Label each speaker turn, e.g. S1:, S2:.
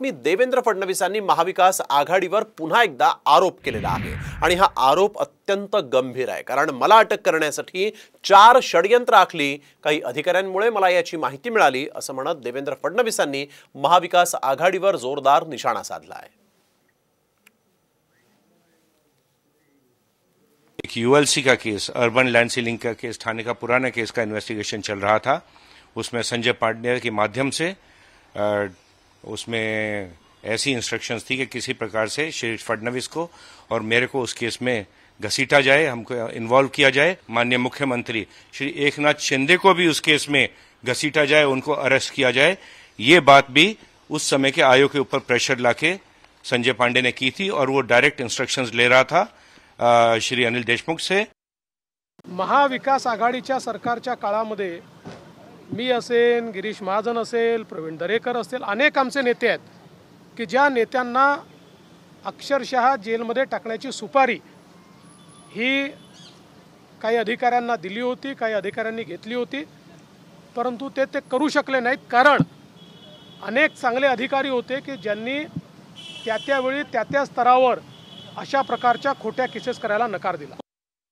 S1: मी देवेंद्र फडणवीसांनी महाविकास आघाडीवर पुन्हा एकदा आरोप केलेला आहे आणि हा आरोप अत्यंत गंभीर आहे। कारण मला अटक करण्यासाठी 4 षडयंत्र आखली, काही अधिकाऱ्यांमुळे मला याची माहिती मिळाली असं म्हणत देवेंद्र फडणवीसांनी महाविकास आघाडीवर जोरदार निशाणा साधला आहे।
S2: एक यूएलसी का केस, अर्बन लैंड सीलिंग का केस, थाने का पुराना केस का इन्वेस्टिगेशन चल रहा था। उसमें संजय पांडे के माध्यम से उसमें ऐसी इंस्ट्रक्शंस थी कि किसी प्रकार से श्री फडणवीस को और मेरे को उस केस में घसीटा जाए, हमको इन्वॉल्व किया जाए। माननीय मुख्यमंत्री श्री एकनाथ शिंदे को भी उस केस में घसीटा जाए, उनको अरेस्ट किया जाए। ये बात भी उस समय के आयोग के ऊपर प्रेशर लाके संजय पांडे ने की थी और वो डायरेक्ट इंस्ट्रक्शंस ले रहा था श्री अनिल देशमुख से।
S3: महाविकास आघाडीच्या सरकारच्या काळामध्ये मी असेल, गिरीश महाजन असेल, प्रवीण दरेकर असेल, अनेक आमचे नेते आहेत की ज्या नेत्यांना अक्षरशः जेलमध्ये टाकण्याची सुपारी ही काही अधिकाऱ्यांना दिली होती, काही अधिकाऱ्यांनी घेतली होती, परंतु ते करू शकले नाहीत। कारण अनेक चांगले अधिकारी होते की ज्यांनी त्या वेळी त्या स्तरावर अशा प्रकारच्या खोट्या केसेस करायला नकार दिला।